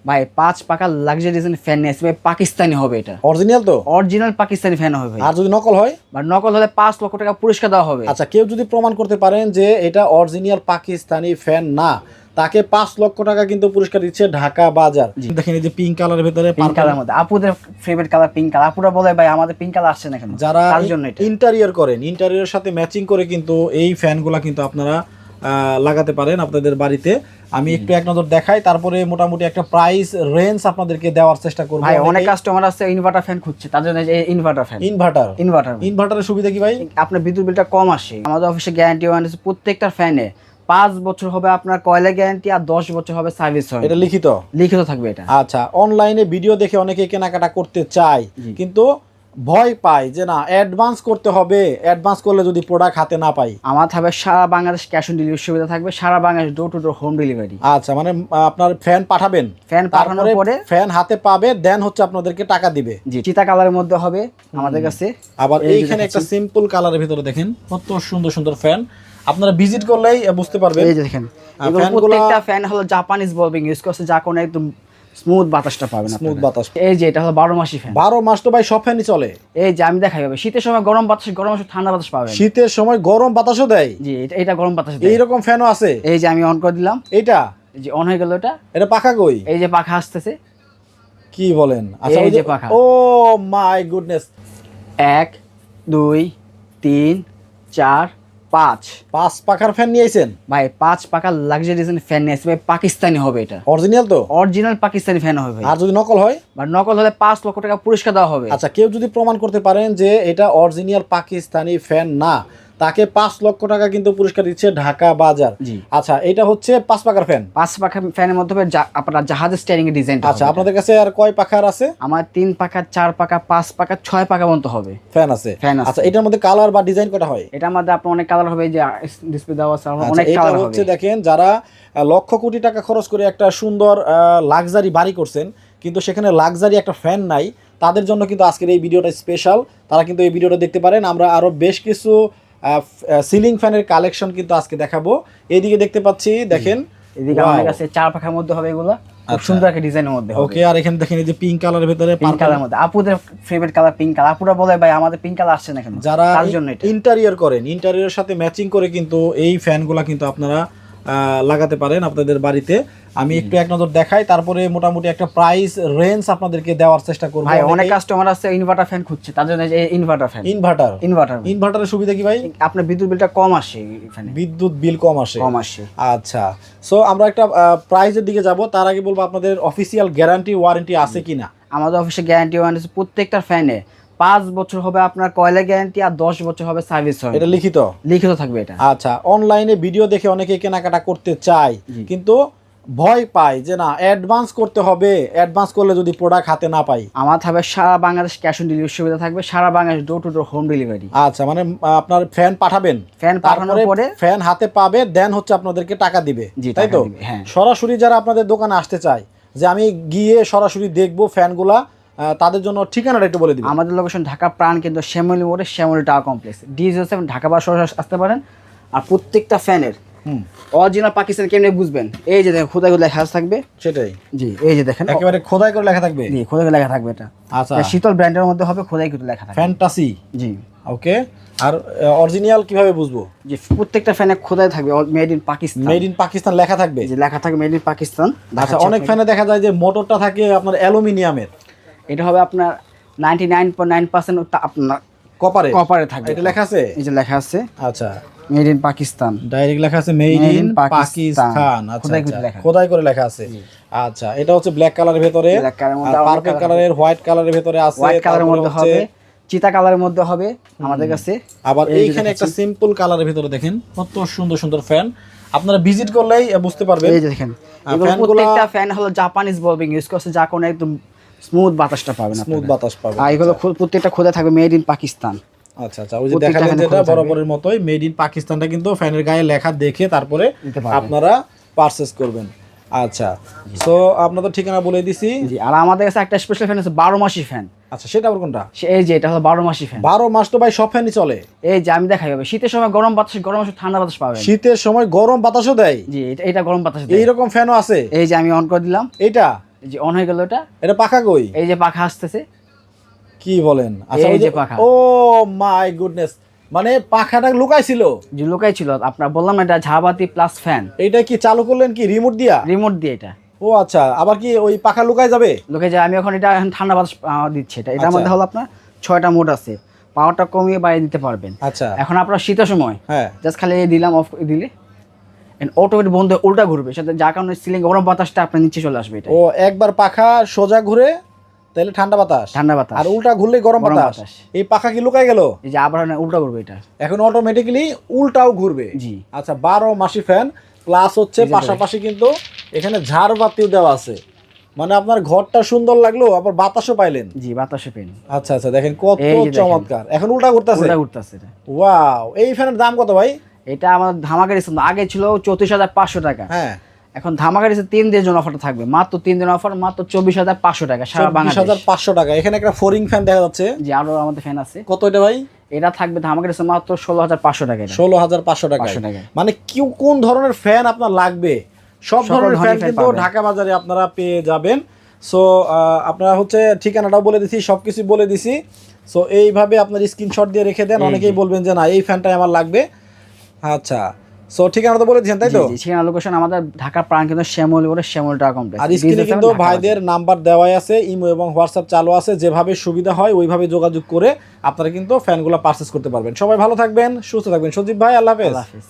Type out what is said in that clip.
ভাই 5 পাকা luxury design fan নিয়েছে ভাই, পাকিস্তানি হবে এটা। অরিজিনাল তো? অরিজিনাল পাকিস্তানি ফ্যান হবে ভাই। আর যদি নকল হয়? বা নকল হলে 5 লক্ষ টাকা পুরস্কার দেওয়া হবে। আচ্ছা, কেউ যদি প্রমাণ করতে পারেন যে এটা অরিজিনাল পাকিস্তানি ফ্যান না, তাকে 5 লক্ষ টাকা কিন্তু পুরস্কার দিচ্ছে ঢাকা বাজার। দেখেন এই যে পিঙ্ক কালারের ভিতরে, পিঙ্ক কালারের মধ্যে আপুদের ফেভারিট কালার পিঙ্ক কালার। আপুরা বলে ভাই আমাদের পিঙ্ক কালার আসছে না কেন, যারা তার জন্য এটা। ইন্টেরিয়র করেন, ইন্টেরিয়রের সাথে ম্যাচিং করে কিন্তু এই ফ্যানগুলা কিন্তু আপনারা লাগাতে পারেন আপনাদের বাড়িতে। আমি একটু এক নজর দেখাই, তারপরে মোটামুটি একটা প্রাইস রেঞ্জ আপনাদেরকে দেওয়ার চেষ্টা করব। ভাই অনেক কাস্টমার আছে ইনভার্টার ফ্যান খুঁজছে, তার জন্য এই ইনভার্টার ফ্যান। ইনভার্টারের সুবিধা কি ভাই? আপনার বিদ্যুৎ বিলটা কম আসে। আমাদের অফিসে গ্যারান্টি ওয়ারেন্টি প্রত্যেকটা ফ্যানে 5 বছর হবে আপনার কয়লা গ্যারান্টি, আর 10 বছর হবে সার্ভিস। এটা লিখিত থাকবে এটা। আচ্ছা, অনলাইনে ভিডিও দেখে অনেকে কেনাকাটা করতে চায়, কিন্তু ভয় পায় যে না অ্যাডভান্স করতে হবে, অ্যাডভান্স করলে যদি প্রোডাক্ট হাতে না পাই। আমার থাকবে সারা বাংলাদেশ ক্যাশ অন ডেলিভারি সুবিধা থাকবে, সারা Bangladesh door to door home delivery. আচ্ছা, মানে আপনার ফ্যান পাঠাবেন, ফ্যান পাঠানোর পরে ফ্যান হাতে পাবে, দেন হচ্ছে আপনাদেরকে টাকা দিবে। জি, চিতা কালারের মধ্যে হবে আমাদের কাছে। আবার এইখানে একটা সিম্পল কালারের ভিতরে দেখেন কত সুন্দর সুন্দর ফ্যান, আপনারা ভিজিট করলেই বুঝতে পারবেন। এই যে দেখেন, এগুলো প্রত্যেকটা ফ্যান হলো জাপানিজ বলবিং ইউজ করছে, যা কোনো একদম স্মুথ বাতাসটা পাবেন, স্মুথ বাতাস। এই যে এটা হলো 12 মাসি ফ্যান। 12 মাস তো ভাই সব ফ্যানই চলে। এই যে আমি দেখাই হবে, শীতের সময় গরম বাতাস, গরম মাসে ঠান্ডা বাতাস পাবেন। শীতের সময় গরম বাতাসও দেয়। জি, এটা গরম বাতাস দেয়। এইরকম ফ্যানও আছে। এই যে আমি অন করে দিলাম, এইটা এই যে অন হয়ে গেল। এটা পাখা কই? এই যে পাখা আসতেছে। কি বলেন? আচ্ছা, এই যে পাখা। ও মাই গুডনেস। 1 2 3 4 5 পাখার ফ্যান নিয়েছেন ভাই। 5 পাকা লাক্সারি ডিজাইন ফ্যান নিয়েছে ভাই, পাকিস্তানি হবে এটা। অরিজিনাল তো? অরিজিনাল পাকিস্তানি ফ্যান হবে ভাই। আর যদি নকল হয়? বা নকল হলে 5 লক্ষ টাকা পুরস্কার দেওয়া হবে। আচ্ছা, কেউ যদি প্রমাণ করতে পারেন যে এটা অরিজিনাল পাকিস্তানি ফ্যান না, তাকে 5 লক্ষ টাকা কিন্তু পুরস্কার দিচ্ছে ঢাকা বাজার। আচ্ছা, এটা হচ্ছে 5 পাখার ফ্যান। 5 পাখা ফ্যানের মধ্যে আপনার জাহাজের স্টিয়ারিং এর ডিজাইন। আচ্ছা, আপনাদের কাছে আর কয় পাখার আছে? আমার 3 পাখা, 4 পাখা, 5 পাখা, 6 পাখা পর্যন্ত হবে ফ্যান আছে। আচ্ছা, এটার মধ্যে কালার বা ডিজাইন কটা হয়? এটার মধ্যে আপনার অনেক কালার হবে, যে ডিসপ্লে দেওয়া আছে অনেক কালার হবে। হচ্ছে দেখেন, যারা লক্ষ কোটি টাকা খরচ করে একটা সুন্দর লাক্সারি বাড়ি করছেন, কিন্তু সেখানে লাক্সারি একটা ফ্যান নাই, তাদের জন্য কিন্তু আজকের এই ভিডিওটা স্পেশাল। তারা কিন্তু এই ভিডিওটা দেখতে পারেন। আমরা আরো বেশ কিছু সিলিং ফ্যানের কালেকশন কিন্তু আজকে দেখাবো। এইদিকে দেখতে পাচ্ছি, দেখেন এদিকে আমাদের কাছে 4 পাখার মধ্যে হবে, এগুলো খুব সুন্দর একটা ডিজাইনের মধ্যে হবে। ওকে, আর এখানে দেখেন এই যে পিঙ্ক কালারের ভিতরে, পিঙ্ক কালারের মধ্যে আপুদের ফেভারিট কালার পিঙ্ক কালার। আপুরা বলে ভাই আমাদের পিঙ্ক কালার আসছে না কেন, যারা তার জন্য এটা। ইন্টেরিয়র করেন, ইন্টেরিয়রের সাথে ম্যাচিং করে কিন্তু এই ফ্যানগুলা কিন্তু আপনারা লাগাতে পারেন আপনাদের বাড়িতে। আমি একটু এক নজর দেখাই, তারপরে মোটামুটি একটা প্রাইস রেঞ্জ আপনাদেরকে দেওয়ার চেষ্টা করব। ভাই অনেক কাস্টমার আছে ইনভার্টার ফ্যান খুঁজছে, তার জন্য এই ইনভার্টার ফ্যান। ইনভার্টারের সুবিধা কি ভাই? আপনার বিদ্যুৎ বিলটা কম আসে এখানে। বিদ্যুৎ বিল কম আসে। আচ্ছা, সো আমরা একটা প্রাইসের দিকে যাব, তার আগে বলবো আপনাদের অফিসিয়াল গ্যারান্টি ওয়ারেন্টি আছে কিনা। আমাদের অফিসে গ্যারান্টি ওয়ারেন্টি প্রত্যেকটা ফ্যানে 5 বছর হবে আপনার কয়লা গ্যারান্টি, আর 10 বছর হবে সার্ভিস। এটা লিখিত থাকবে এটা। আচ্ছা, অনলাইনে ভিডিও দেখে অনেকে কেনাকাটা করতে চায়, কিন্তু ভয় পায় যে না অ্যাডভান্স করতে হবে, অ্যাডভান্স করলে যদি প্রোডাক্ট হাতে না পাই। আমার থাকবে সারা বাংলাদেশ ক্যাশ অন ডেলিভারি সুবিধা থাকবে, সারা Bangladesh door to door home delivery. আচ্ছা, মানে আপনার ফ্যান পাঠাবেন, ফ্যান পাঠানোর পরে ফ্যান হাতে পাবে, দেন হচ্ছে আপনাদেরকে টাকা দিবে, তাই তো? সরাসরি যারা আপনাদের দোকানে আসতে চায়, যে আমি গিয়ে সরাসরি দেখবো ফ্যানগুলা, তাদের জন্য ঠিকানাটা একটু বলে দিবেন। আমাদের লোকেশন ঢাকা প্রাণ কেন্দ্র, শ্যামলী মোড়ে, Shyamoli tower complex, D07 Dhaka বা সরাসরি আসতে পারেন। আর প্রত্যেকটা ফ্যানের অরিজিনাল পাকিস্তান কেমনে বুঝবেন, এই যে দেখেন খোদাই করে লেখা থাকবে। সেটাই, জি, এই যে দেখেন একেবারে খোদাই করে লেখা থাকবে। জি, খোদাই করে লেখা থাকবে এটা। আচ্ছা, শীতল ব্র্যান্ডের মধ্যে হবে, খোদাই করে লেখা থাকবে ফ্যান্টাসি। জি, ওকে। আর অরিজিনাল কিভাবে বুঝবো? যে প্রত্যেকটা ফ্যানে খোদাই থাকবে made in Pakistan. Made in Pakistan লেখা থাকবে। যে লেখা থাকবে মেড ইন পাকিস্তান। আচ্ছা, অনেক ফ্যানে দেখা যায় যে মোটরটা থাকে আপনার অ্যালুমিনিয়ামের, এটা হবে আপনার 99.9% আপনার কপারে থাকবে। এটা লেখা আছে, এই যে লেখা আছে। আচ্ছা, মেড ইন পাকিস্তান, ডাইরেক্ট লেখা আছে মেড ইন পাকিস্তান। আচ্ছা, খোদাই করে লেখা আছে। আচ্ছা, এটা হচ্ছে ব্ল্যাক কালারের ভিতরে, আর পার্পল কালারের, হোয়াইট কালারের ভিতরে আছে, হোয়াইট কালারের মধ্যে হবে, চিতা কালারের মধ্যে হবে আমাদের কাছে। আবার এইখানে একটা সিম্পল কালারের ভিতরে দেখেন কত সুন্দর সুন্দর ফ্যান, আপনারা ভিজিট করলেই বুঝতে পারবেন। এই যে দেখেন, এগুলো প্রত্যেকটা ফ্যান হলো জাপানিজ বলবিং ইউজ করছে, যা কোনো একদম স্মুথ বাতাসটা পাবেন, স্মুথ বাতাস পাবেন। আর এগুলো প্রত্যেকটা খোদা থাকবে মেড ইন পাকিস্তান। আচ্ছা আচ্ছা, ওই যে দেখালেন যেটা বরাবরের মতোই মেড ইন পাকিস্তানটা কিন্তু ফ্যানের গায়ে লেখা দেখে তারপরে আপনারা পারচেজ করবেন। আচ্ছা, সো আপনাদের ঠিকানা বলে দিছি। জি, আর আমাদের কাছে একটা স্পেশাল ফ্যান আছে 12 মাসি ফ্যান। আচ্ছা, সেটা আবার কোনটা? এই যে এটা হলো 12 মাসি ফ্যান। 12 মাস তো ভাই সব ফ্যানই চলে। এই যে আমি দেখাই হবে, শীতের সময় গরম বাতাস, গরম মাসে ঠান্ডা বাতাস পাবেন। শীতের সময় গরম বাতাসও দেয়। জি, এটা গরম বাতাস দেয়। এইরকম ফ্যানও আছে। এই যে আমি অন করে দিলাম, এই যে অন হয়ে গেল এটা, এটা পাখা কই? এই যে পাখা আসতেছে, কি বলেন? আচ্ছা এই ওই যে পাখা। ও মাই গুডনেস, মানে পাখাটা লুকাইছিল। যে লোকাই ছিল আপনার, বললাম না এটা ঝাবাতি প্লাস ফ্যান, এইটা কি চালু করলেন কি রিমোট দিয়া? রিমোট দিয়ে এটা ও আচ্ছা, আবার কি ওই পাখা লুকাই যাবে? লোকে যে আমি এখন এটা এখন ঠান্ডা বাতাস দিচ্ছে, এটা এটার আচ্ছা। মধ্যে হলো আপনার 6টা মোড আছে, পাওয়ারটা কমিয়ে বাড়িয়ে দিতে পারবেন। আচ্ছা এখন আপনার শীতের সময় হ্যাঁ জাস্ট খালি এই দিলাম, অফ দিলে অটোমেটিক বন্ধ হয়ে উল্টা ঘুরবে, সাথে যার কারণে সিলিং গরম বাতাসটা আপনার নিচে চলে আসবে। এটা ও একবার পাখা সোজা ঘুরে তাহলে ঠান্ডা বাতাস, ঠান্ডা বাতাস, আর উল্টা ঘুরলে গরম গরম বাতাস। বাতাস। এই পাখা কি লুকাই গেল? এই যে আবার উল্টা ঘুরবে এটা। এখন অটোমেটিক্যালি উল্টাও ঘুরবে। জি। আচ্ছা 12 মাসি ফ্যান প্লাস হচ্ছে এই যে পাশাপাশি কিন্তু এখানে ঝাড় বাতিও দেওয়া আছে, মানে আপনার ঘরটা সুন্দর লাগলো, আবার বাতাসও পাইলেন। জি, বাতাসে পেন। আচ্ছা আচ্ছা, দেখেন কত এই যে দেখেন। চমৎকার। এখন উল্টা ঘুরতেছে। উল্টা ঘুরতেছে এটা। ওয়াও, এই ফ্যানের দাম কত ভাই? এটা আমার ধামাকা দিচ্ছে, আগে ছিল 34,500 টাকা, হ্যাঁ এখন ধামাকা দিচ্ছে 3 দিনের জন্য অফারটা থাকবে, মাত্র 3 দিনের অফার, মাত্র 24,500 টাকা সারা বাংলাদেশ। 24,500 টাকা। এখানে একটা ফোরিং ফ্যান দেখা যাচ্ছে। জি, আরো আমাদের ফ্যান আছে। কত এটা ভাই? এটা থাকবে ধামাকা দিচ্ছে মাত্র 16,500 টাকা। এটা 16,500 টাকা। 500 টাকা। মানে কোন ধরনের ফ্যান আপনার লাগবে সব সকল ধরনের ফ্যান ধরনের ফ্যান কিন্তু পাবেন। ঢাকা বাজারে আপনারা পেয়ে যাবেন। সো আপনারা হচ্ছে ঠিকানাটাও বলে দিছি, সবকিছু বলে দিছি। সো এইভাবে আপনার স্ক্রিনশট দিয়ে রেখে দেন, অনেকেই বলবেন যে না এই ফ্যানটাই আমার লাগবে। আচ্ছা, সো ঠিকানা তো বলে দিয়েছেন তাই তো? জি, সেখানে লোকেশন আমাদের ঢাকার প্রাণ কিন্তু শ্যামলী মোড়ে শ্যামল টাওয়ার কমপ্লেক্স। আর স্ক্রিনে কিন্তু ভাইদের নাম্বার দেওয়াই আছে, ইমো এবং হোয়াটসঅ্যাপ চালু আছে, যেভাবে সুবিধা হয় ওইভাবে যোগাযোগ করে আপনারা কিন্তু ফ্যানগুলো পারচেজ করতে পারবেন। সবাই ভালো থাকবেন, সুস্থ থাকবেন। সজীব ভাই, আল্লাহ হাফেজ। আল্লাহ হাফেজ।